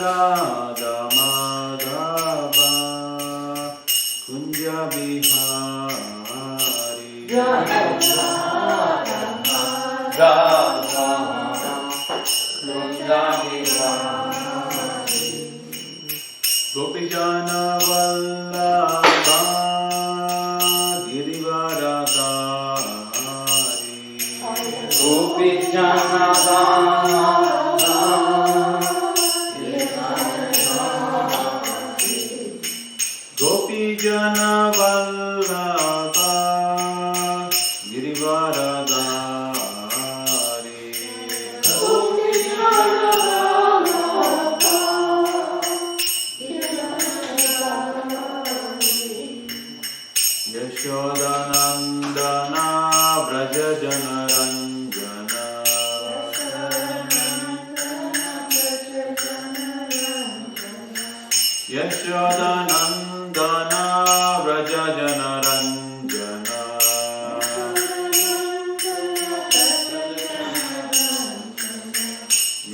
Radha Madhava Kunja Bihari Radha Madhava Kunja Bihari Gopijana Vallabha Girivaradhari Gopijana Vallabha Gopijana Vallabha Girivaradhari Yashodanandana Vraja Janaranjana Yashodanandana Vraja Janaranjana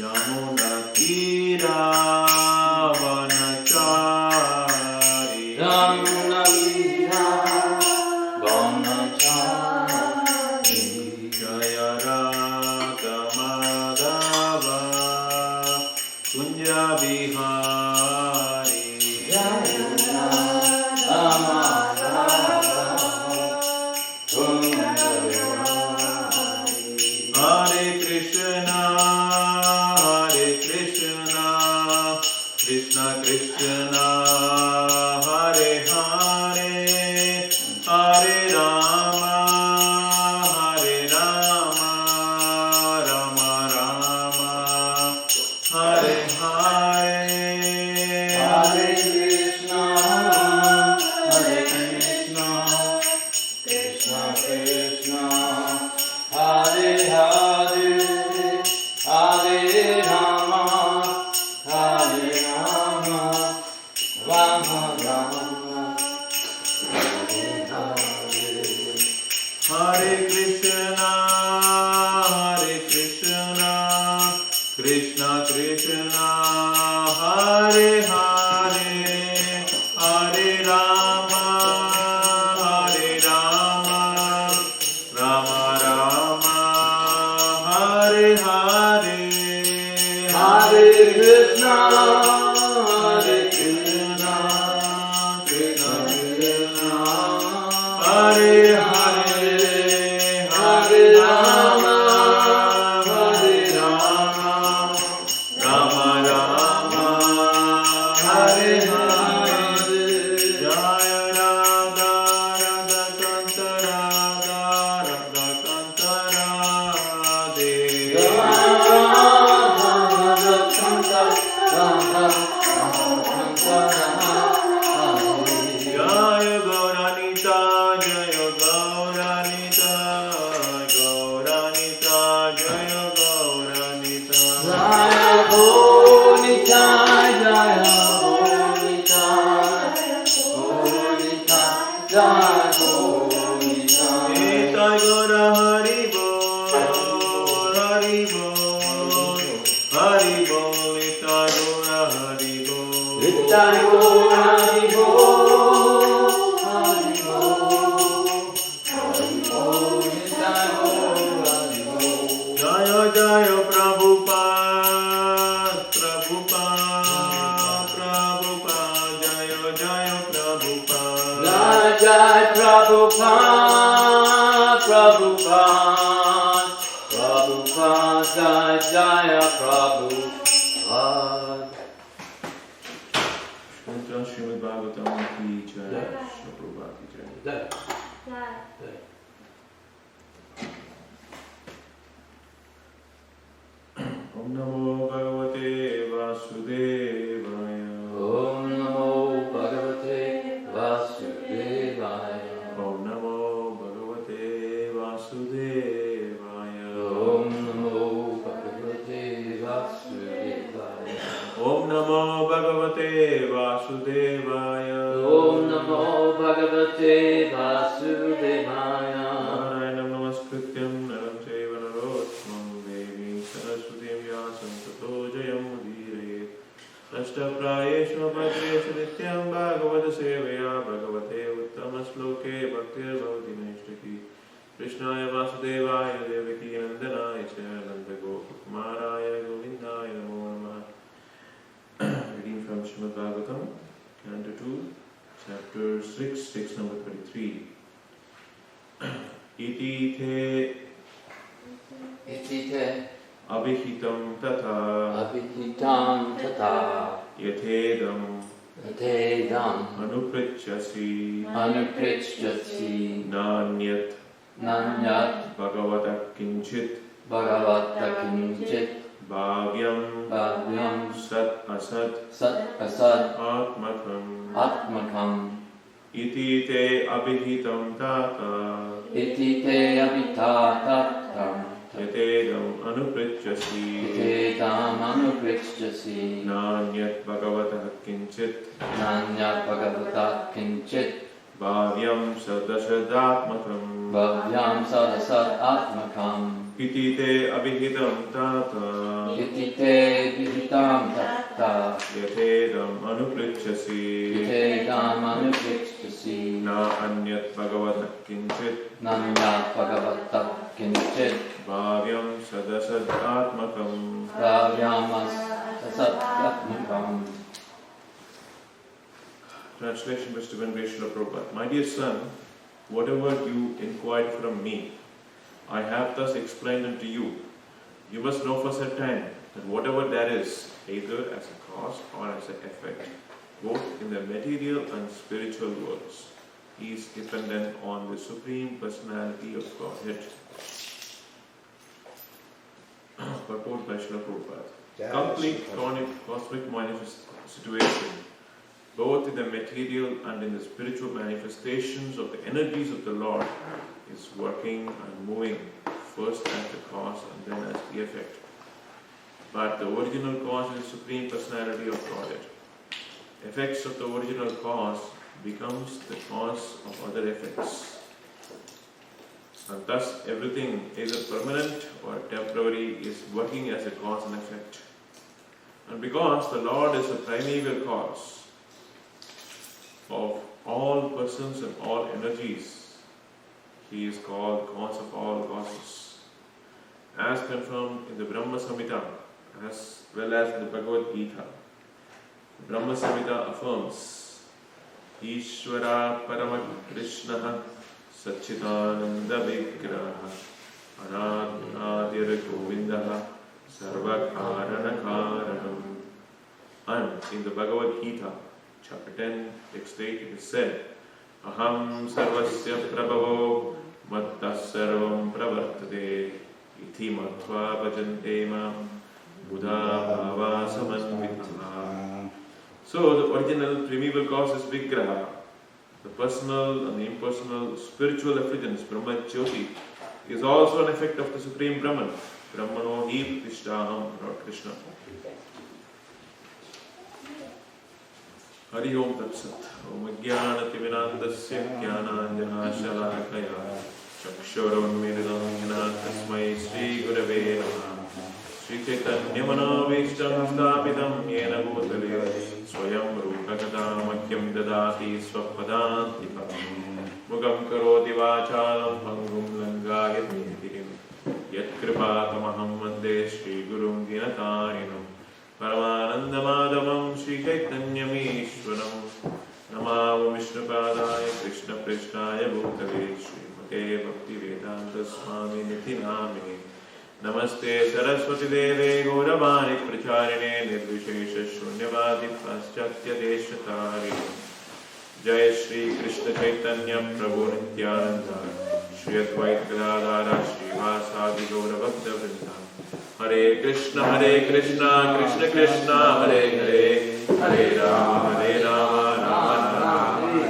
Yamuna Tira Vanachari Yamuna Tira Vanachari Jaya Radha Madhava Kunja Bihari Hare Krishna, Krishna Krishna, Hare Hare, Hare Rama, Rama Rama, Hare Hare, Hare Krishna, Krishna Krishna, Hare Hare, Hare Rama, Rama Rama, Hare Krishna, Krishna Krishna, Hare Hare, Hare Rama, Rama Rama, Hare Hare, Hare Krishna, Krishna Krishna, Hare Hare, Hare Rama, Rama Rama, Hare Hare, Jaya Radha Radha Kanta Radha Radha Kanta Radhe Jaya Gauranita, Jaya Gauranita, Gauranita, Jaya Gauranita, Jaya Gauranita, Jaya Gauranita, Gauranita, Jaya Gauranita, Nitai Gaura Hari Bol, Hari Bol, Hari Bol, Nitai Gaura Hari Bol, Nitai Gaura Hari Bol. Jaya Jaya Prabhupada, Prabhupada, Prabhupada, Jaya Jaya Prabhupada, Jaya Jaya Prabhupada, Prabhupada, Prabhupada, Jaya Jaya Prabhupada. Srimad Bhagavatam ki jai, Prabhupada ki jai. Om Namo Bhagavate Vasudevaya. Om Namo Bhagavate Vasudevaya. Om Namo Bhagavate Vasudevaya. Om Namo Bhagavate Vasudevaya. Om Namo Bhagavate Vasudevaya. Om Namo Bhagavate Vasudevaya. Narayanam Namaskrityam Naram Chaiva Narottamam Devim Saraswatim Vyasam Tato Jayam Udire Nashtaprayeshu Bhadreshu Nityam Bhagavata Sevaya Bhagavate Uttama Sloke Bhaktir Bhavati Nishtaki Krishnaya Vasudevaya Devaki Nandanaya Nanda Gopakumaraya Govindaya Namo Namaha. Reading from Srimad Bhagavatam, Canto 2, Chapter 6, text number 33. Iti te abhihitam tata yatedam anupritchasi nanyat bhagavata kinchit bhavyam sat asat atmakam iti te abhihitam tata yatedam anupritchasi nanyat bhagavata kinchit bhavyam sadasadatmakam iti te abhihitam tata yatedam anupritchasi na anyat bhagavata kinchit bhavyam sadasadatmakam. Translation by Srimad Prabhu. My dear son, whatever you inquired from me, I have thus explained unto you. You must know for certain that whatever there is, either as a cause or as an effect, both in the material and spiritual worlds, is dependent on the Supreme Personality of Godhead. Purport by Srila Prabhupada. Complete cosmic situation, both in the material and in the spiritual manifestations of the energies of the Lord, is working and moving, first as the cause and then as the effect. But the original cause is the Supreme Personality of Godhead. Effects of the original cause becomes the cause of other effects. And thus everything, either permanent or temporary, is working as a cause and effect. And because the Lord is the primeval cause of all persons and all energies, He is called cause of all causes. As confirmed in the Brahma Samhita, as well as in the Bhagavad Gita, Brahma Samhita affirms, Ishvara Paramakrishnaha Satchitananda Vigraha Anadnadir Govindaha Sarvakarana Karanam. And in the Bhagavad Gita, chapter 10, text 8, it is said, Aham sarvasya prabhavo mattas sarvam pravartate iti matva bhajante mam buddha bhava samanvitaha. So the original primeval cause is Vigraha. The personal and the impersonal spiritual effulgence, Brahma Jyoti, is also an effect of the Supreme Brahman. Brahmano hi pratishtaham, Lord Krishna. Hari Om Tat Sat. Om Jnanativinandasya Jnananjanashalakaya Chakshuramidam Jnana Tasmai Sri Gurave Namaha. Sri Chaitanya Manavishtam Sthapitam Yena Bhutale Swayam Rupakata Mahyam Dadati Swapadantikam Mugam Karoti Vachalam Pangum Langayat Nitirim Yat Kripatamaham Vande Sri Gurum Dinatarinam Paramanandamadavam Sri Chaitanyamishwaram Namamu Vishnupadaya Krishna Prishnaya Bhutale Srimate Bhaktivedanta Swami Nitinamini Namaste Saraswati Deve Gauravani Pracharine Nirvishesha Shunyavadi Paschatya Deshatari Jai Shri Krishna Chaitanya Prabhu Nityananda Shri Advaita Gadadhara Shri Vasadi Gauravakta Vrinda Hare Krishna Krishna Krishna Hare Hare Hare Rama Rama Hare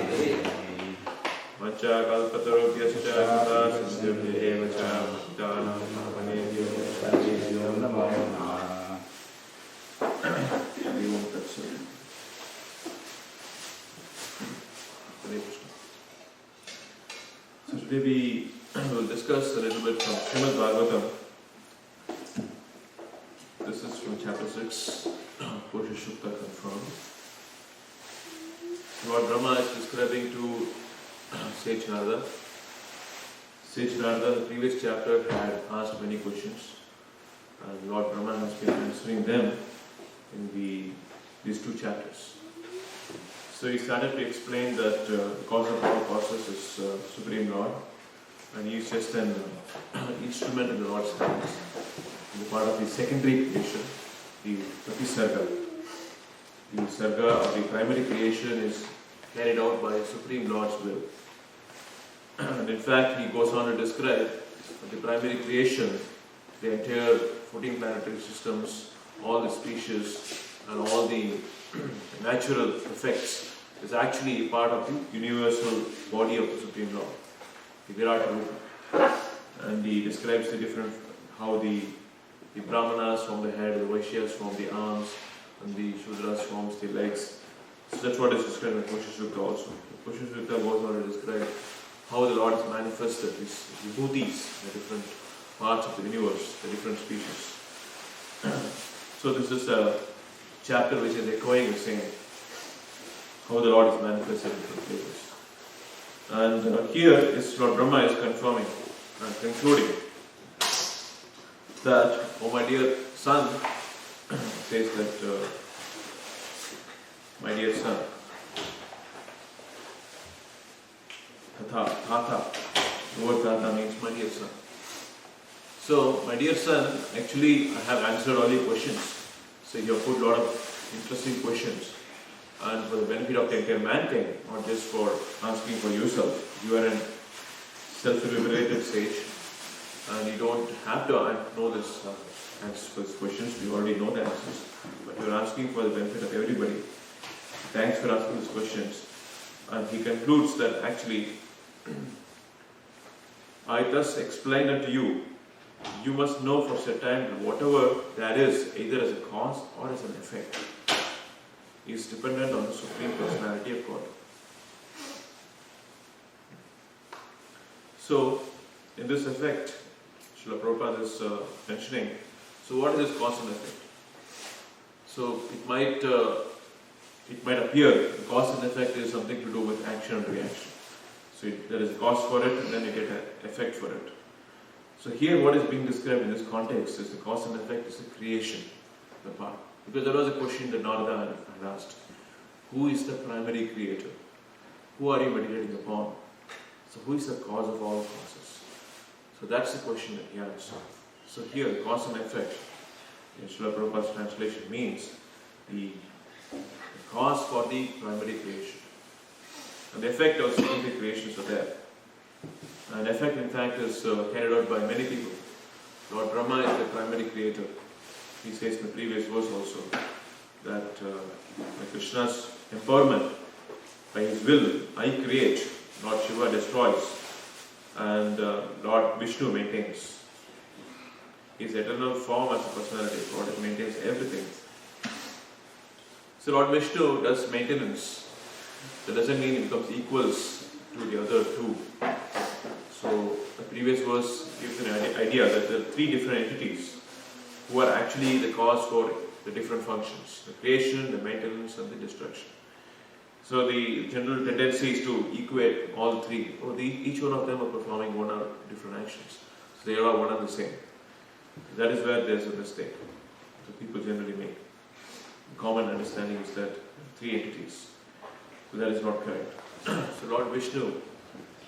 Vacha Kalpatarubhyascha Kruta Sindhubhye Vacha Bhaktanam Bhavanebhyo Sarvebhyo Namo Namaha. Hari Om Tat Sat. Hare Krishna. So today we will discuss a little bit from Srimad Bhagavatam. This is from chapter 6, portion Shukta confirmed. Lord Brahma is describing to Sage Narada. Sage Narada, the previous chapter, had asked many questions, and Lord Brahma has been answering them in these two chapters. So he started to explain that the cause of all causes is Supreme Lord, and he is just an instrument in the Lord's hands. In the part of the secondary creation, the Pratisarga. The Sarga of the primary creation is carried out by Supreme Lord's will. And in fact, he goes on to describe the primary creation, the entire 14 planetary systems, all the species, and all the natural effects is actually part of the universal body of the Supreme Lord, the Virat Rupa. And he describes the different, how the Brahmanas form the head, the Vaishyas form the arms, and the Shudras forms the legs. So that's what is described in Koshishukta also. Koshishukta goes on to describe how the Lord is manifested, these vibhutis, the different parts of the universe, the different species. So this is a chapter which is echoing the same, how the Lord is manifested in different places. And here is Lord Brahma is confirming and concluding that, oh my dear son, says that, my dear son, Tata, the word Tata means my dear son. So, my dear son, actually I have answered all your questions. So you have put a lot of interesting questions, and for the benefit of the entire mankind, not just for asking for yourself. You are a self-liberated sage, and you don't have to know this answers for these questions. You already know the answers, but you are asking for the benefit of everybody. Thanks for asking these questions. And he concludes that actually, I thus explain unto you, you must know for certain that whatever that is, either as a cause or as an effect, is dependent on the Supreme Personality of God. So, in this effect, Srila Prabhupada is mentioning, so what is this cause and effect? So, it might appear the cause and effect is something to do with action and reaction. So, there is a cause for it, and then you get an effect for it. So here what is being described in this context is the cause and effect is the creation, the part. Because there was a question that Narada had asked. Who is the primary creator? Who are you meditating upon? So who is the cause of all causes? So that's the question that he asked. So here the cause and effect in Srila Prabhupada's translation means the cause for the primary creation. And the effect of secondary creations are there. And effect, in fact, is carried out by many people. Lord Brahma is the primary creator. He says in the previous verse also that by Krishna's empowerment, by his will, I create, Lord Shiva destroys, and Lord Vishnu maintains. His eternal form as a personality of God, it maintains everything. So Lord Vishnu does maintenance. That doesn't mean he becomes equals to the other two. So the previous verse gives an idea that there are three different entities who are actually the cause for the different functions: the creation, the maintenance, and the destruction. So the general tendency is to equate all three. Each one of them are performing one or different actions. So they are one and the same. That is where there is a mistake. So people generally make. The common understanding is that three entities. So that is not correct. So Lord Vishnu,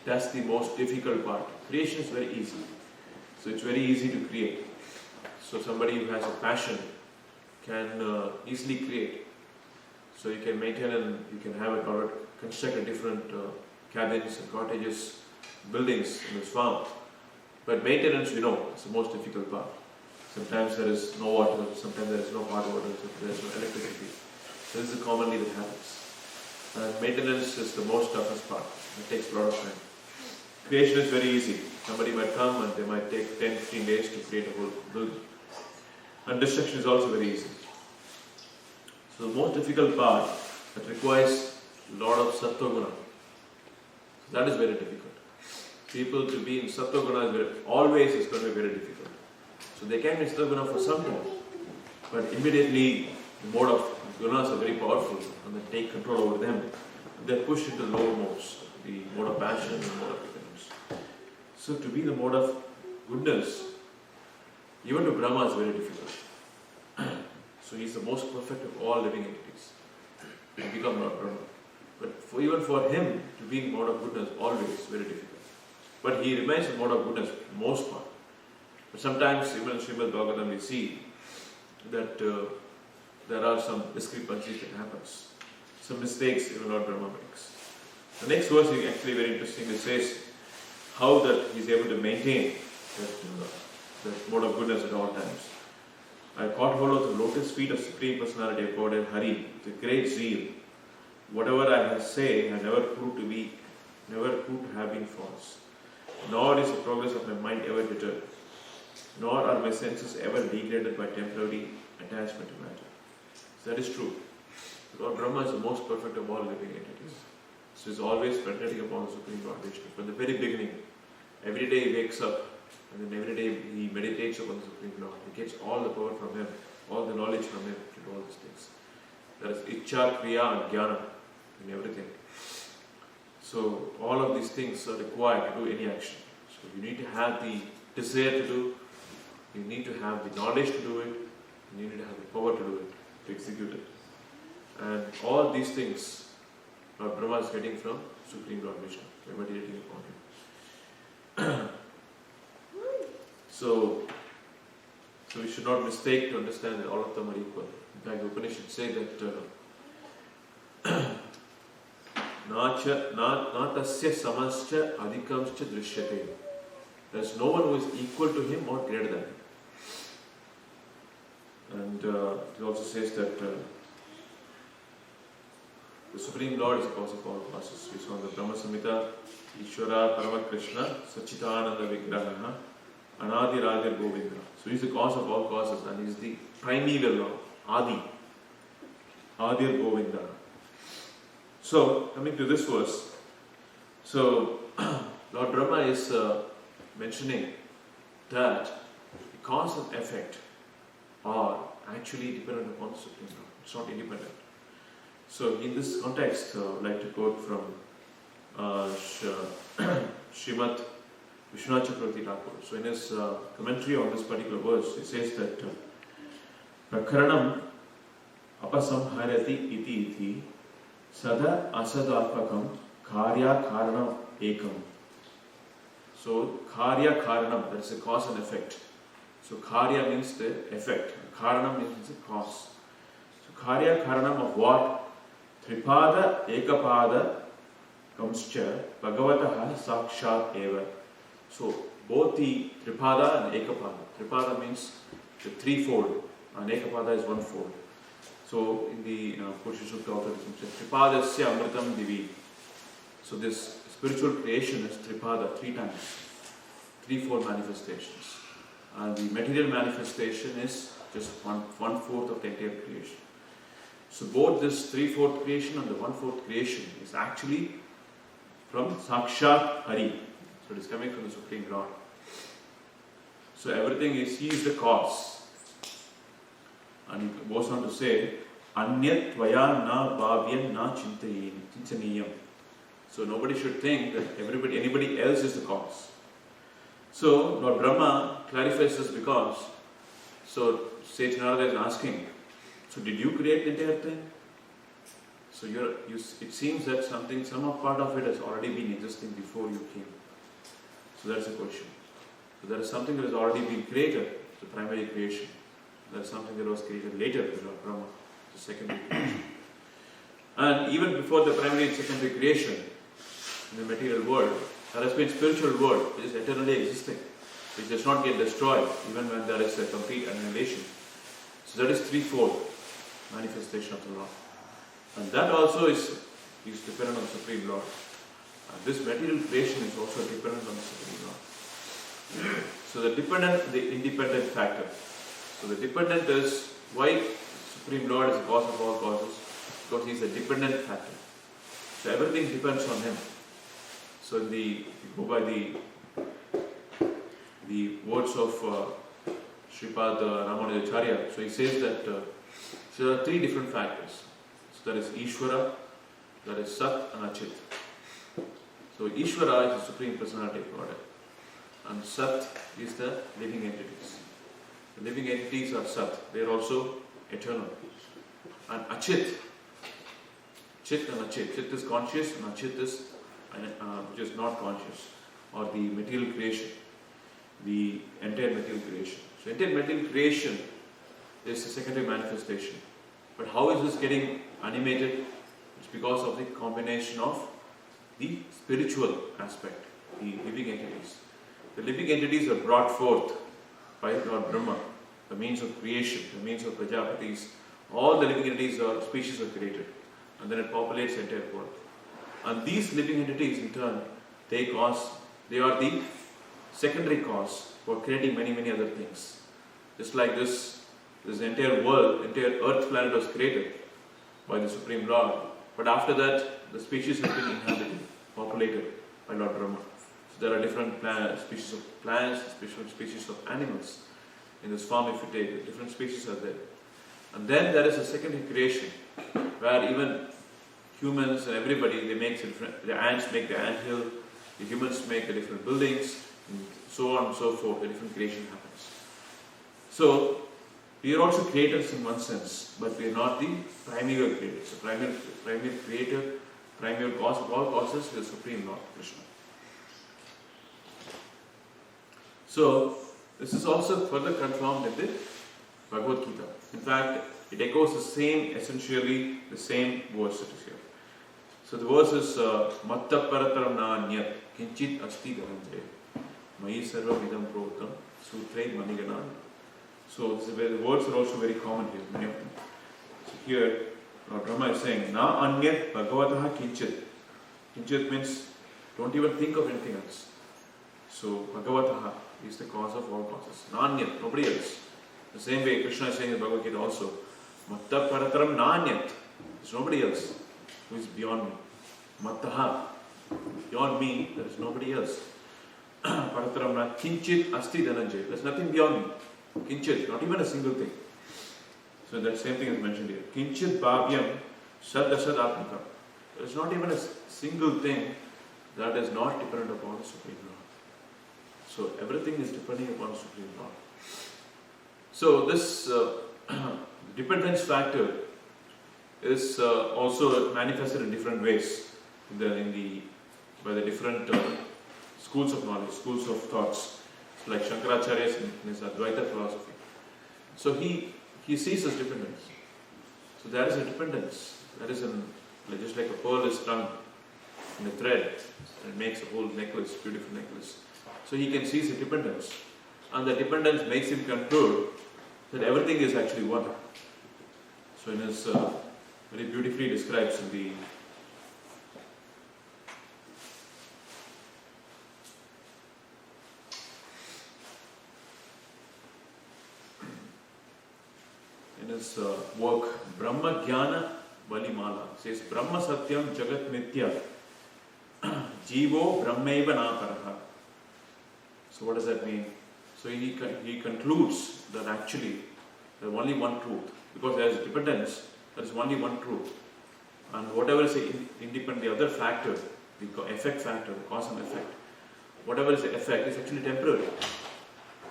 that's the most difficult part. Creation is very easy. So it's very easy to create. So somebody who has a passion can easily create. So you can maintain and you can have it, construct a different cabins and cottages, buildings in this farm. But maintenance, is the most difficult part. Sometimes there is no water, sometimes there is no hot water, sometimes there is no electricity. So this is commonly that happens. And maintenance is the most toughest part. It takes a lot of time. Creation is very easy. Somebody might come and they might take 10-15 days to create a whole building. And destruction is also very easy. So the most difficult part that requires a lot of sattva guna. That is very difficult. People to be in sattva guna is always going to be very difficult. So they can be in sattva guna for some time, but immediately the mode of gunas are very powerful and they take control over them. They're pushed into lower modes, the mode of passion and the mode of ignorance. So to be the mode of goodness, even to Brahma is very difficult. So he's the most perfect of all living entities. To become Lord Brahma. But even for him to be in mode of goodness, always very difficult. But he remains in mode of goodness most part. But sometimes even in Srimad Bhagavatam we see that there are some discrepancies that happens. Some mistakes even Lord Brahma makes. The next verse is actually very interesting. It says how that he is able to maintain that mode of goodness at all times. I caught hold of the lotus feet of Supreme Personality of Godhead Hari with great zeal. Whatever I have say, I never proved to have been false. Nor is the progress of my mind ever deterred. Nor are my senses ever degraded by temporary attachment to matter. So that is true. Lord Brahma is the most perfect of all living entities. So he is always meditating upon the Supreme Lord Vishnu. From the very beginning, every day he wakes up and then every day he meditates upon the Supreme Lord. He gets all the power from him, all the knowledge from him to do all these things. That is Ichcha, Kriya and Jnana in everything. So all of these things are required to do any action. So you need to have the desire to do, you need to have the knowledge to do it, you need to have the power to do it, to execute it. And all these things Lord Brahma is getting from Supreme Lord Vishnu, by meditating upon him. So we should not mistake to understand that all of them are equal. In fact, the Upanishad say that Natasya samascha adhikamscha drishyate. There is no one who is equal to him or greater than him. And it also says that the Supreme Lord is the cause of all causes. We saw in the Brahma Samhita, Ishvara Parama Krishna Sachitananda Vigraha Anadi Radhir Govinda. So he is the cause of all causes and he is the primeval Lord, Adi. Adir Govinda. So, coming to this verse, so Lord Brahma is mentioning that the cause and effect are actually dependent upon the Supreme Lord. It's not independent. So, in this context, I would like to quote from Srimad Vishwanath Chakravarti Thakur. So, in his commentary on this particular verse, he says that Prakaranam apasamharati iti sada asadapakam karya karanam ekam. So, karya karanam, that's the cause and effect. So, karya means the effect, karanam means the cause. So, karya karanam of what? Tripada ekapada kamscha bhagavataha sakshat eva. So, both the tripada and ekapada. Tripada means the threefold and ekapada is one-fold. So, in the Purusha Sukta also it says tripadasya amritam divi. So, this spiritual creation is tripada, three times, threefold manifestations. And the material manifestation is just one-fourth of the entire creation. So, both this three-fourth creation and the one-fourth creation is actually from Sakshat Hari. So, it is coming from the Supreme Lord. So, everything is, he is the cause. And he goes on to say, Anyat tvaya na bhavyan na chintaniyam. So nobody should think that anybody else is the cause. So Lord Brahma clarifies this because, so Sage Narada is asking, so did you create the entire thing? So it seems that some part of it has already been existing before you came. So that's the question. So there is something that has already been created, the primary creation. There is something that was created later by Lord Brahma, the secondary creation. And even before the primary and secondary creation in the material world, there has been spiritual world which is eternally existing, which does not get destroyed even when there is a complete annihilation. So that is threefold manifestation of the Lord. And that also is dependent on the Supreme Lord. And this material creation is also dependent on the Supreme Lord. So the dependent, the independent factor. So the dependent is why Supreme Lord is the cause of all causes, because he is a dependent factor. So everything depends on him. So if you go by the words of Sripad Ramanujacharya, so he says that So there are three different factors. So there is Ishvara, there is Sat and Achit. So Ishvara is the Supreme Personality of Godhead, and Sat is the living entities. The living entities are Sat, they are also eternal. And Achit, Chit and Achit. Chit is conscious and Achit is which is not conscious, or the material creation, the entire material creation. So entire material creation is a secondary manifestation. But how is this getting animated? It's because of the combination of the spiritual aspect, the living entities. The living entities are brought forth by Lord Brahma, the means of creation, the means of Prajapatis. All the living entities or species are created, and then it populates the entire world. And these living entities in turn, they are the secondary cause for creating many, many other things. Just like this entire world, entire earth planet was created by the Supreme Lord. But after that, the species have been inhabited, populated by Lord Brahma. So there are different species of plants, different species of animals. In this farm, if you take it, different species are there. And then there is a secondary creation, where even humans and everybody, the ants make the anthill, the humans make the different buildings, and so on and so forth, the different creation happens. So, we are also creators in one sense, but we are not the primeval creators. The primary creator, primary cause of all causes is the Supreme Lord, Krishna. So, this is also further confirmed in the Bhagavad Gita. In fact, it echoes essentially the same verse that is here. So the verse is Matta Parataram Nanyat Kinchit Asti Dhananjaya Mayi Sarva Vidam Protam Sutre Manigana. So this is where the words are also very common here, many of them. So here, Lord Brahma is saying, Na Anyat Bhagavataha Kinchit. Kinchit means don't even think of anything else. So Bhagavataha is the cause of all causes. Na Anyat, nobody else. The same way Krishna is saying in the Bhagavad Gita also, Matta Parataram Nanyat. There's nobody else who is beyond me. Mattaha, beyond me, there is nobody else. Parataram na Kinchit Asti Dhananjaya. There's nothing beyond me. Kinchit, not even a single thing. So that same thing is mentioned here. Kinchit Bhavyam Sad Asad Atmaka. There is not even a single thing that is not dependent upon the Supreme Lord. So everything is depending upon the Supreme Lord. So this dependence factor is also manifested in different ways by the different schools of knowledge, schools of thoughts, like Shankaracharya in his Advaita philosophy. So he sees as dependence. So there is a dependence. That is just like a pearl is strung in a thread, and it makes a whole necklace, beautiful necklace. So he can see the dependence, and the dependence makes him conclude that everything is actually one. So in his very beautifully describes in his work Brahma Jnana Valimala, says Brahma Satyam Jagat Mithya Jivo Brahmaiva Naparaha. So what does that mean? So he concludes that actually there is only one truth, because there is dependence, there is only one truth, and whatever is independent, the other factor, the effect factor, the cause and effect, whatever is the effect is actually temporary.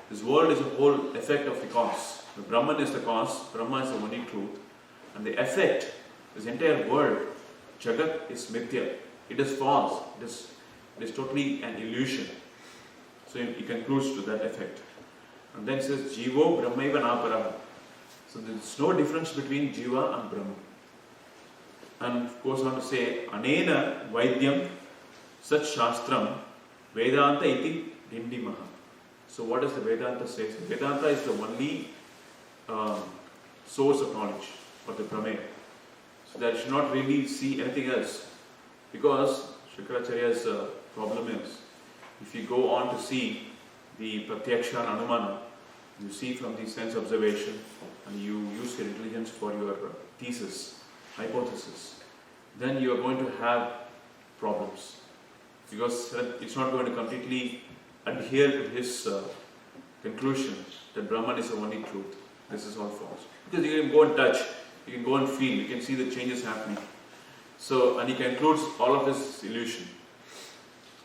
This world is a whole effect of the cause. The Brahman is the cause, Brahma is the only truth, and the effect, this entire world, Jagat, is mithya. It is false. It is totally an illusion. So he concludes to that effect. And then says, Jivo Brahmaiva Naparaha. So there is no difference between Jiva and Brahma. And goes on to say, Anena Vaidyam Sat Shastram Vedanta iti Dindimaha. So what does the Vedanta say? So Vedanta is the only source of knowledge, or the Brahman. So that you should not really see anything else. Because Shankaracharya's problem is, if you go on to see the Pratyaksha and Anumana, you see from the sense observation, and you use your intelligence for your thesis, hypothesis, then you are going to have problems. Because it's not going to completely adhere to his conclusion that Brahman is the only truth. This is all false. Because you can go and touch You can go and feel, you can see the changes happening. So, and he concludes all of this illusion.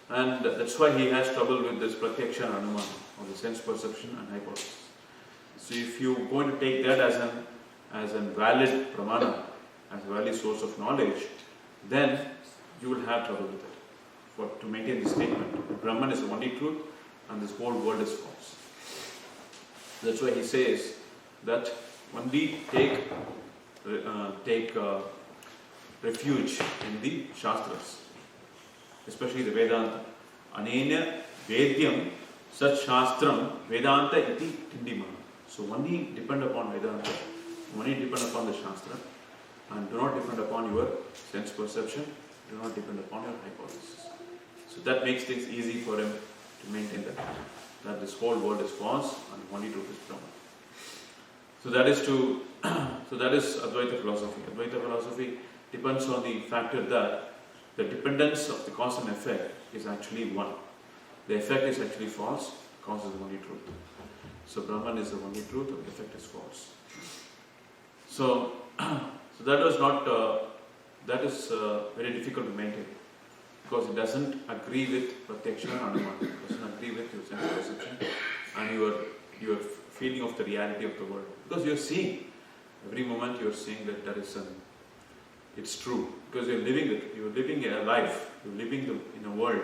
And that's why he has trouble with this pratyaksha and anumana, or the sense perception and hypothesis. So if you're going to take that as a valid pramana, as a valid source of knowledge, then you will have trouble with it. To maintain this statement, Brahman is the only truth and this whole world is false. That's why he says that only take refuge in the Shastras, especially the Vedanta. Anena Vedyam Sat Shastram Vedanta iti Tindima. So only depend upon Vedanta, only depend upon the Shastra, and do not depend upon your sense perception, do not depend upon your hypothesis. So that makes things easy for him to maintain that this whole world is false and only truth is Brahman. So that is Advaita philosophy. Advaita philosophy depends on the factor that the dependence of the cause and effect is actually one. The effect is actually false, cause is the only truth. So Brahman is the only truth and the effect is false. So that is very difficult to maintain because it doesn't agree with pratyaksha and anumana. It doesn't agree with your sense perception and your feeling of the reality of the world. Because you're seeing, every moment you're seeing that it's true. Because you're living it. You're living a life. You're living in a world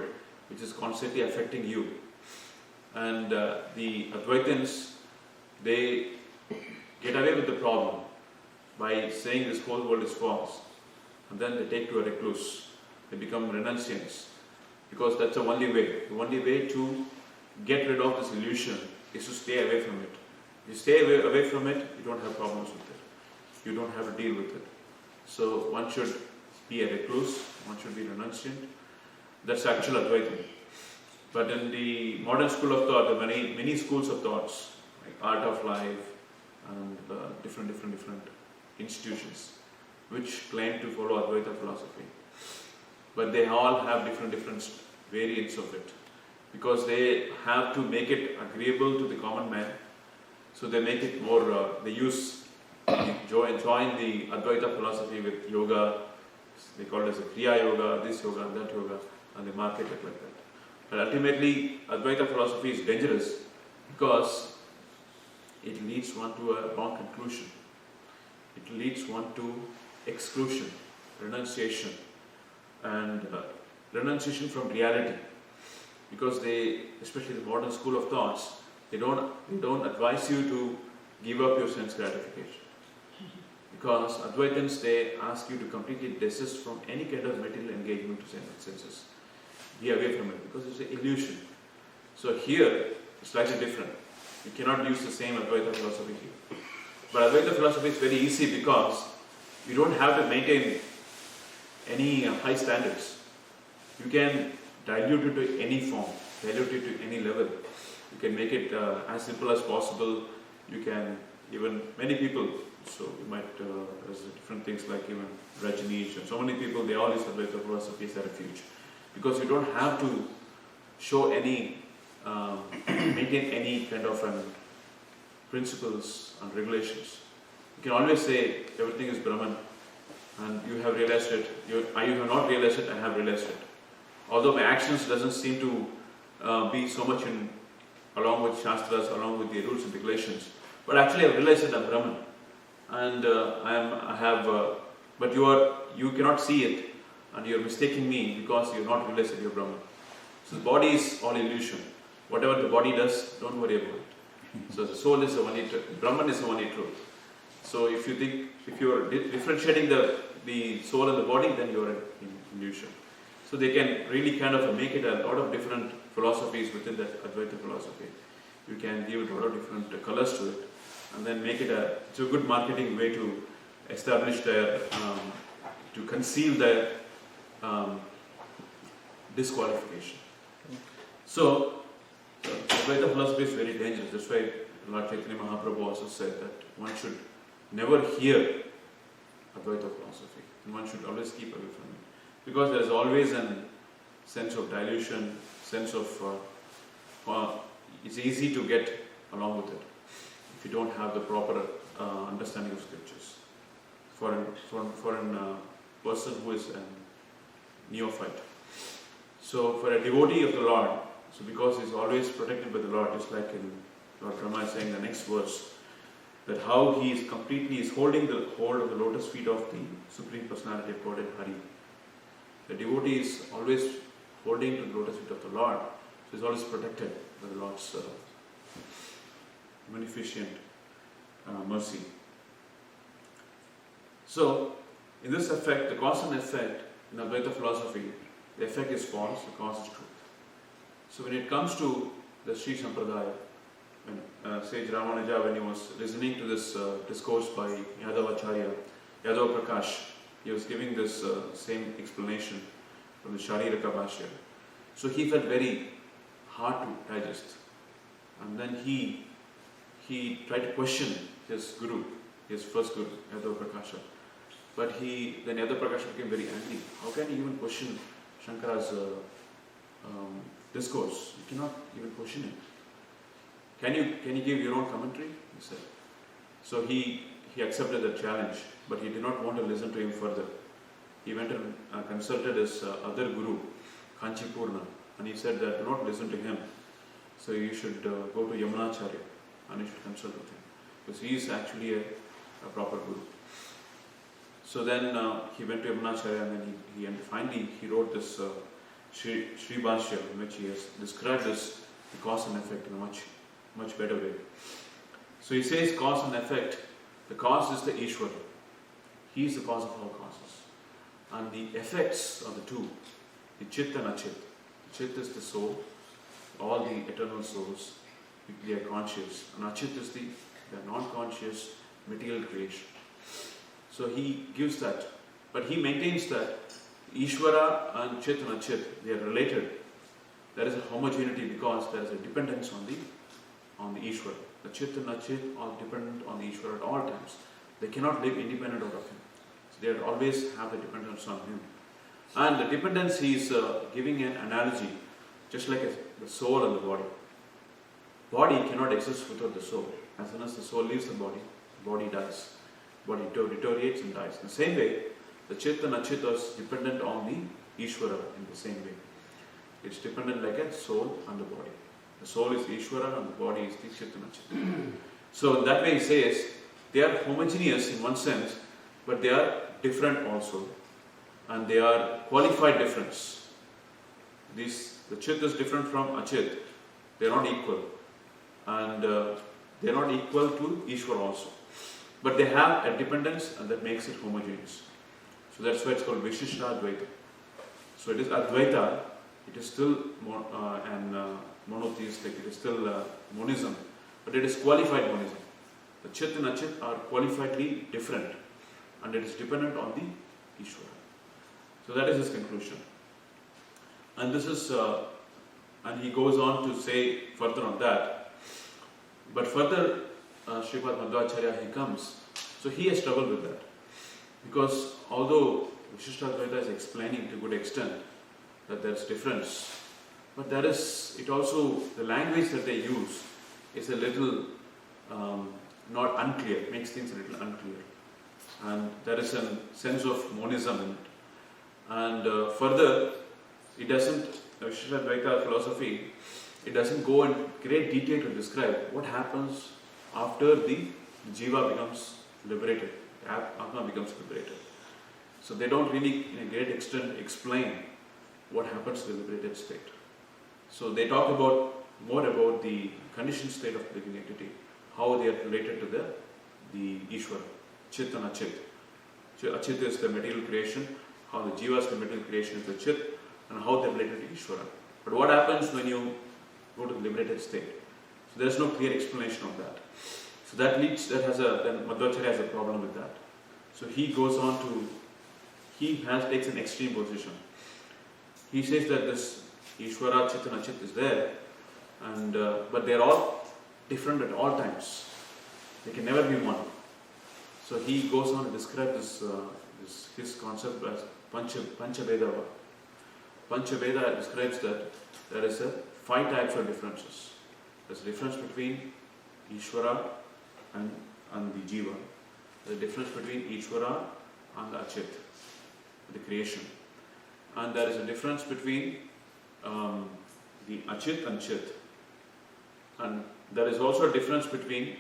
which is constantly affecting you. And the Advaitins, they get away with the problem by saying this whole world is false. And then they take to a recluse. They become renunciants. Because that's the only way. The only way to get rid of this illusion is to stay away from it. If you stay away from it, you don't have problems with it. You don't have to deal with it. So one should be a recluse, one should be renunciant. That's actual Advaitam. But in the modern school of thought, there are many schools of thoughts, like Art of Life and different institutions, which claim to follow Advaita philosophy. But they all have different variants of it. Because they have to make it agreeable to the common man. So they make it more, they join the Advaita philosophy with yoga. They call it as a Kriya Yoga, this yoga and that yoga, and they market it like that. But ultimately, Advaita philosophy is dangerous because it leads one to a wrong conclusion. It leads one to exclusion, renunciation, and renunciation from reality. Because they, especially the modern school of thoughts, they don't advise you to give up your sense gratification. Because Advaitins, they ask you to completely desist from any kind of material engagement to senses. Be away from it because it's an illusion. So here, it's slightly different. You cannot use the same Advaita philosophy here. But Advaita philosophy is very easy because you don't have to maintain any high standards. You can dilute it to any form, dilute it to any level. You can make it as simple as possible. You can even, many people, so you might, there's different things like even Rajneesh and so many people, they all use Advaita philosophy as a refuge. Because you don't have to show any, maintain any kind of principles and regulations. You can always say everything is Brahman and you have realized it. You have not realized it, I have realized it. Although my actions doesn't seem to be so much along with Shastras, along with the rules and regulations. But actually I have realized that I'm Brahman. And but you cannot see it and you're mistaking me because you're not realized that you're Brahman. So the body is all illusion. Whatever the body does, don't worry about it. So the soul is the only truth. Brahman is the only truth. So if you're differentiating the soul and the body, then you're in illusion. So they can really kind of make it a lot of different philosophies within that Advaita philosophy. You can give it a lot of different colors to it and then make it it's a good marketing way to establish their, to conceal their disqualification. So Advaita philosophy is very dangerous. That's why Lord Chaitanya Mahaprabhu also said that one should never hear Advaita philosophy. And one should always keep away from it. Because there is always a sense of dilution, sense of, it's easy to get along with it if you don't have the proper understanding of scriptures. for a person who is a neophyte. So for a devotee of the Lord, so because he is always protected by the Lord, just like in Lord Brahma is saying the next verse, that how he is holding the hold of the lotus feet of the Supreme Personality of Godhead Hari. The devotee is always holding to the lotus feet of the Lord, so he is always protected by the Lord's beneficent mercy. So, in this effect, the cause and effect, in Advaita philosophy, the effect is false, the cause is truth. So when it comes to the Sri Sampradaya, when Sage Ramanuja, when he was listening to this discourse by Yadavacharya, Yadav Prakash, he was giving this same explanation from the Shariraka Bhashya. So he felt very hard to digest. And then he tried to question his guru, his first guru, Yadav Prakasha. But then Yadav Prakasha became very angry. How can you even question Shankara's discourse? You cannot even question it. Can you give your own commentary? He said. So he accepted the challenge, but he did not want to listen to him further. He went and consulted his other guru, Kanchipurna, and he said that do not listen to him. So you should go to Yamunacharya and you should consult with him, because he is actually a proper guru. So then he went to Yamunacharya, and then finally he wrote this Sri Bhashya, in which he has described this the cause and effect in a much better way. So he says cause and effect. The cause is the Ishvara. He is the cause of all causes. And the effects are the two, the Chit and Achit. The Chit is the soul, all the eternal souls, they are conscious. And Achit is the non-conscious material creation. So he gives that. But he maintains that Ishvara and Chit and Achit, they are related. There is a homogeneity because there is a dependence on the Ishvara. The Chit and Achit are dependent on the Ishvara at all times. They cannot live independent out of him. So they always have the dependence on him. And the dependence he is giving an analogy, just like the soul and the body. Body cannot exist without the soul. As soon as the soul leaves the body dies. Body deteriorates and dies. In the same way, the Chit and Achit is dependent on the Ishvara in the same way. It's dependent like a soul and the body. The soul is Ishvara and the body is the Chit and Achit. So that way he says, they are homogeneous in one sense, but they are different also. And they are qualified difference. The Chit is different from Achit. They are not equal. And they are not equal to Ishvara also. But they have a dependence, and that makes it homogeneous. So that's why it's called Vishishta Advaita. So it is Advaita, it is still monotheistic, it is still monism, but it is qualified monism. The Chit and Achit are qualifiedly different, and it is dependent on the Ishvara. So that is his conclusion. And this is, and he goes on to say further on that. But further, Srimad Madhvacharya, he comes, so he has struggled with that. Because although Vishishta-Advaita is explaining to a good extent that there is difference, but there is, it also, the language that they use is a little not unclear, makes things a little unclear. And there is a sense of monism in it. And further, it doesn't, Vishishta-Advaita philosophy, it doesn't go in great detail to describe what happens after the jiva becomes liberated, the Atma becomes liberated. So they don't really, in a great extent, explain what happens to the liberated state. So they talk more about the conditioned state of the living entity, how they are related to the Ishvara, Chit and Achit. Achit is the material creation, how the jiva is the material creation is the Chit, and how they are related to Ishvara. But what happens when you go to the liberated state? So there is no clear explanation of that. So then Madhvacharya has a problem with that. So he goes on to, takes an extreme position. He says that this Ishvara, Chit and Achit is there, and but they are all different at all times. They can never be one. So he goes on to describe his concept as Panchaveda. Panchaveda describes that there is 5 types of differences. There's a difference between Ishvara and the Jiva. the difference between Ishvara and the Achit, the creation. And there is a difference between the Achit and Chit. And there is also a difference between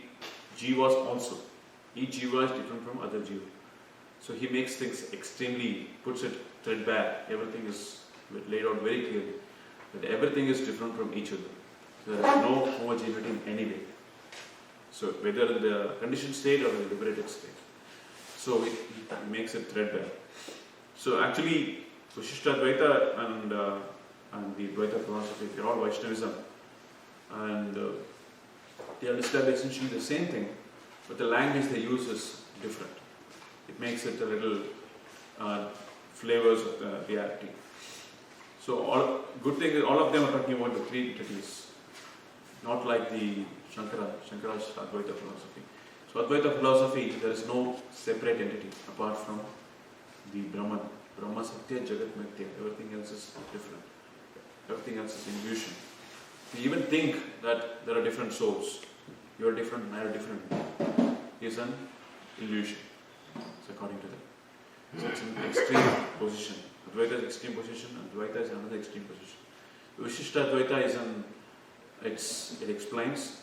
Jivas also. Each Jiva is different from other Jiva. So he makes things extremely, puts it threadbare. Everything is laid out very clearly. That everything is different from each other. So there is no homogeneity in any way. So whether in the conditioned state or in the liberated state. So he makes it threadbare. So actually, Vasishtha-Dvaita and the Dvaita philosophy, they're all Vaishnavism. And they understand essentially the same thing, but the language they use is different. It makes it a little flavors of the reality. So good thing is all of them are talking about the three entities, not like the Shankara's Advaita philosophy. So Advaita philosophy, there is no separate entity apart from the Brahman. Brahma Satya Jagat Mithya. Everything else is different. Everything else is illusion. We even think that there are different souls. You are different and I are different. Is an illusion. It's according to them. So it's an extreme position. Advaita is extreme position and Dvaita is another extreme position. Vishishta Dvaita is it explains,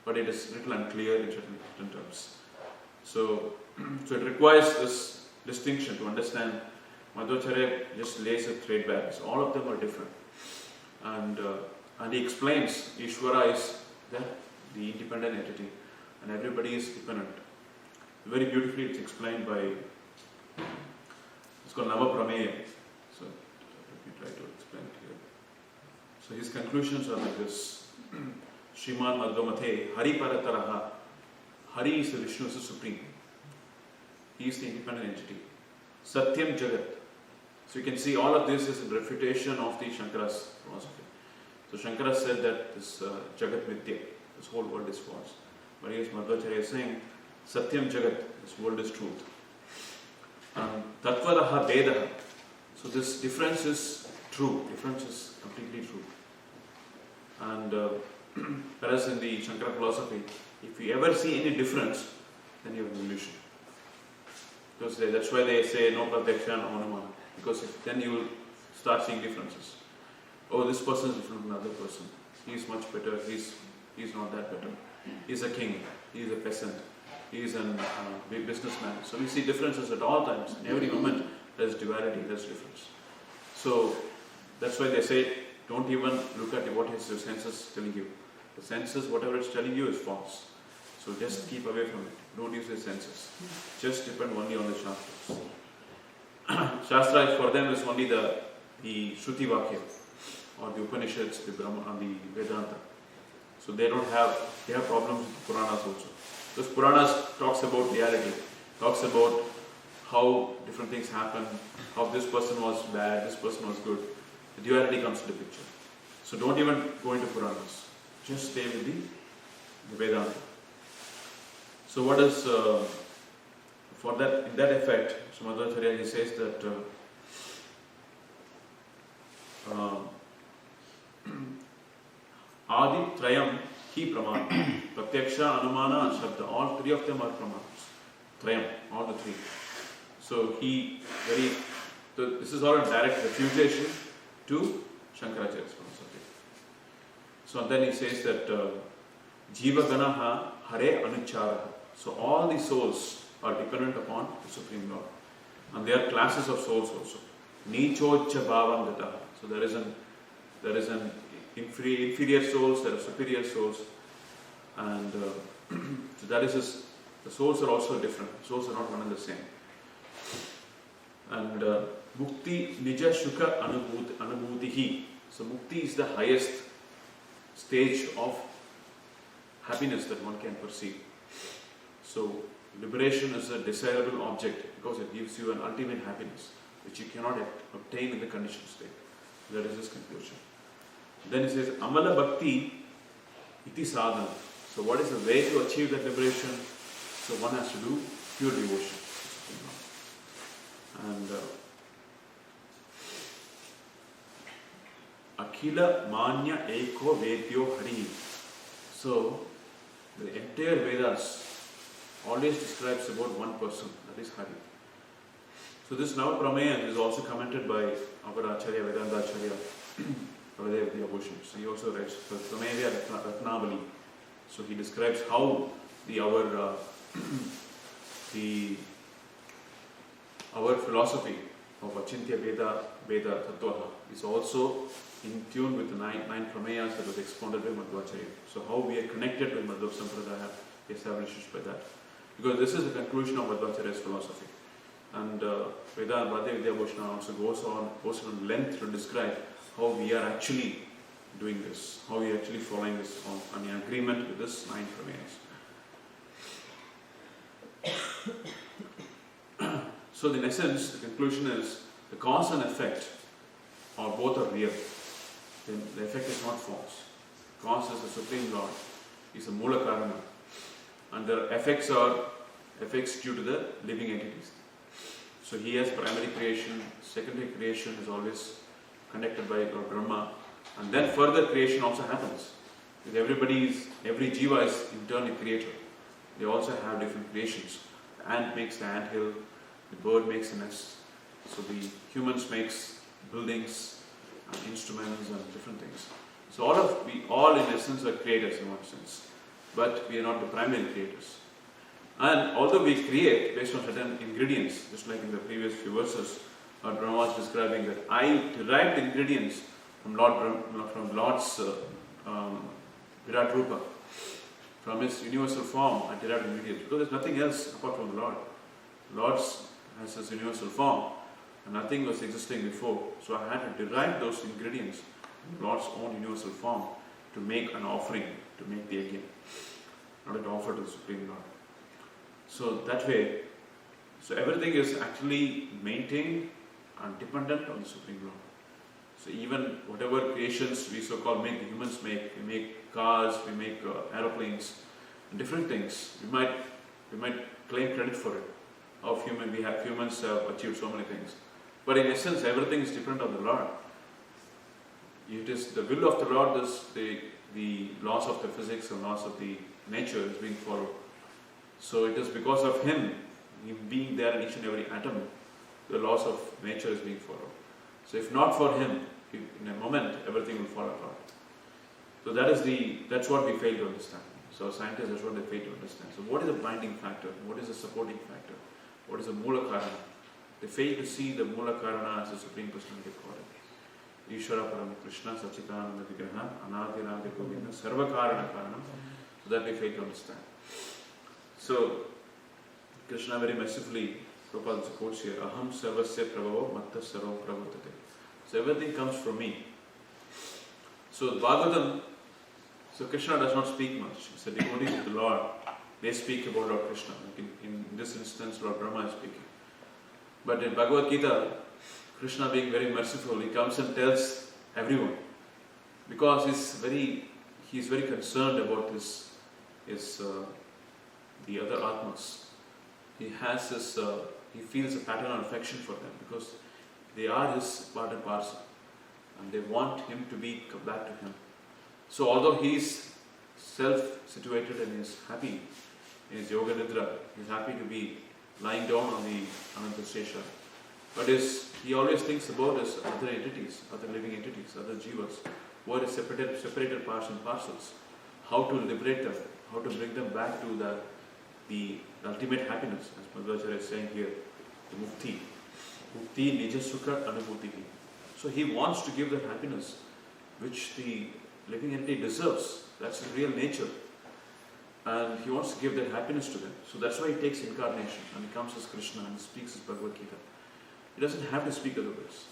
but it is a little unclear in certain terms. So it requires this distinction to understand. Madhvacharya just lays it threadbare. So all of them are different. And he explains Ishvara is the independent entity and everybody is dependent. Very beautifully it's explained by, it's called Navaprameya. So let me try to explain it here. So his conclusions are like this. Srimad Madhvamathe Hari Parataraha. Hari is the Vishnu, is the Supreme. He is the independent entity. Satyam Jagat. So you can see all of this is a refutation of the Shankara's philosophy. So Shankara said that this Jagat Mithya, this whole world is false. But here Madhvacharya is saying Satyam Jagat, this world is truth. Tattvadaha Vedaha. So this difference is true. Difference is completely true. And whereas in the Shankara philosophy, if you ever see any difference, then you have an illusion. Because that's why they say no pratyaksha, no anumana. Because then you will start seeing differences. Oh, this person is different from another person. He is much better. He's not that better. He's a king. He is a peasant. He is a big businessman. So we see differences at all times. In every moment, there's duality, there's difference. So that's why they say, don't even look at what is your senses telling you. The senses, whatever it's telling you, is false. So just keep away from it. Don't use your senses. Just depend only on the Shastras. Shastra for them is only the Shruti Vakya or the Upanishads, the Brahma and the Vedanta. So they have problems with Puranas also. Because Puranas talks about reality, talks about how different things happen, how this person was bad, this person was good. The duality comes to the picture. So don't even go into Puranas. Just stay with the Vedanta. So what is, for that, in that effect, Madhvacharya he says that Adi Trayam Hi Pramana. Pratyaksha, Anumana and Shabda. All three of them are Pramanas. Trayam, all the three. So this is all a direct refutation to Shankaracharya's philosophy. So then he says that Jiva Ganaha Hare Anucharaha. So all the souls are dependent upon the Supreme Lord. And there are classes of souls also. Nichocha Bhavam Gataha. So there is an inferior souls, there are superior souls. And so that is the souls are also different. Souls are not one and the same. And Mukti Nija Shuka Anubhutihi. So Mukti is the highest stage of happiness that one can perceive. So liberation is a desirable object because it gives you an ultimate happiness which you cannot obtain in the conditioned state. That is his conclusion. Then he says Amala Bhakti Iti Sadhana. So what is the way to achieve that liberation? So one has to do pure devotion. And Akhila Manya Eko Vedyo Hari. So the entire Vedas always describes about one person, that is Hari. So this Nava Prameyan is also commented by our Acharya, Vedanta Acharya, Baladev Bhushan. So he also writes Prameya Ratnavali. So he describes how our philosophy of Achintya Veda Tattvaha is also in tune with the nine Prameyas that was expounded by Madhvacharya. So how we are connected with Madhva Sampradaya established by that. Because this is the conclusion of Madhvacharya's philosophy. And Vedanta Baladev Bhushan also goes on length to describe how we are actually doing this, how we are actually following this on in agreement with this 9 Prameyas. So in essence, the conclusion is the cause and effect are both are real. The effect is not false. Cause is the Supreme Lord, is the Mula Karana, and the effects are effects due to the living entities. So he has primary creation, secondary creation is always conducted by Lord Brahma, and then further creation also happens. With every jiva is in turn a creator. They also have different creations. The ant makes the ant hill, the bird makes a nest. So the humans makes buildings and instruments and different things. So we all in essence are creators in one sense, but we are not the primary creators. And although we create based on certain ingredients, just like in the previous few verses, Lord Brahma was describing that I derived the ingredients from Lord's Virat Rupa. From his universal form, I derived ingredients. Because there's nothing else apart from the Lord. Lord has his universal form, and nothing was existing before. So I had to derive those ingredients from Lord's own universal form to make an offering, to make the yajna, not to offer to the Supreme Lord. So that way, so everything is actually maintained and dependent on the Supreme Lord. So even whatever creations we so-called make, the humans make, we make cars, we make aeroplanes, and different things. We might claim credit for it. Humans have achieved so many things. But in essence, everything is dependent on the Lord. It is the will of the Lord, the laws of the physics and laws of the nature is being followed. So it is because of Him being there in each and every atom, the laws of nature is being followed. So if not for Him, in a moment, everything will fall apart. So that's what we fail to understand. So scientists, that's what they fail to understand. So what is the binding factor? What is the supporting factor? What is the Mula Karana? They fail to see the Mula Karana as the Supreme Personality of Godhead. Ishvara Param Krishna Sachitananda Vigraha Anadi Anadi Govinda Sarva Karana Karanam. So that we fail to understand. So Krishna very mercifully, Prabhupada quotes here, Aham Sarvasya Prabhavo Matta Sarva Prabhutate. So everything comes from me. So Bhagavatam, so Krishna does not speak much. It's the devotees of the Lord. They speak about Lord Krishna. Like in this instance, Lord Brahma is speaking. But in Bhagavad Gita, Krishna being very merciful, he comes and tells everyone. Because he's very concerned about the other Atmas. He has he feels a paternal affection for them because they are his part and parcel. And they want him to come back to him. So although he is self-situated and is happy in his yoga nidra, he is happy to be lying down on the Anantashesha. But he always thinks about his other entities, other living entities, other jivas, who are separated parts and parcels. How to liberate them, how to bring them back to the ultimate happiness, as Madhvacharya is saying here, the mukti. Mukti nija sukha anubhuti. So he wants to give that happiness which the living entity deserves. That's the real nature. And he wants to give that happiness to them. So that's why he takes incarnation and he comes as Krishna and speaks his Bhagavad Gita. He doesn't have to speak other words.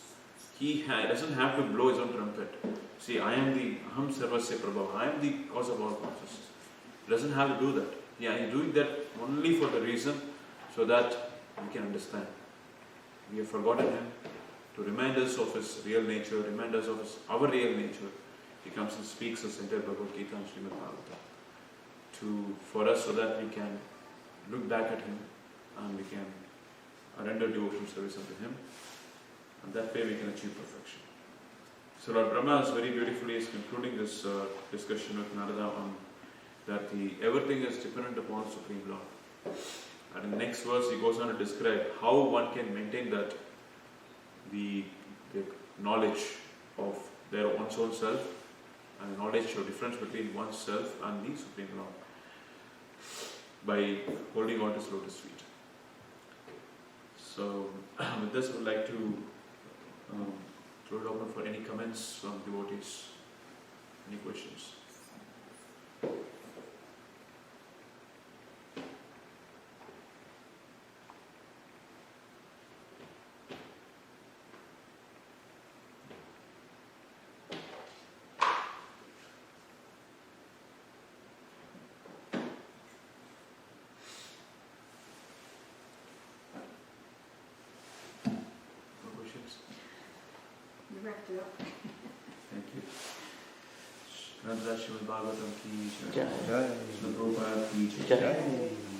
He doesn't have to blow his own trumpet. See, I am the Aham Sarvasya Prabhava. I am the cause of all causes. He doesn't have to do that. Yeah, he's doing that only for the reason so that we can understand. We have forgotten him. To remind us of his real nature, remind us of our real nature, he comes and speaks us entire Bhagavad Gita and Srimad Bhagavatam for us so that we can look back at him and we can render devotional service unto him, and that way we can achieve perfection. So Lord Brahma is very beautifully concluding this discussion with Narada on that everything is dependent upon Supreme Lord. And in the next verse, he goes on to describe how one can maintain that the knowledge of their one's own self and the knowledge of difference between oneself and the Supreme Lord by holding on to his lotus feet. So, with this, I would like to throw it open for any comments from devotees. Any questions? You wrapped it up. Thank you. Srimad Bhagavatam ki Jai. Srimad Prabhupada ki Jai.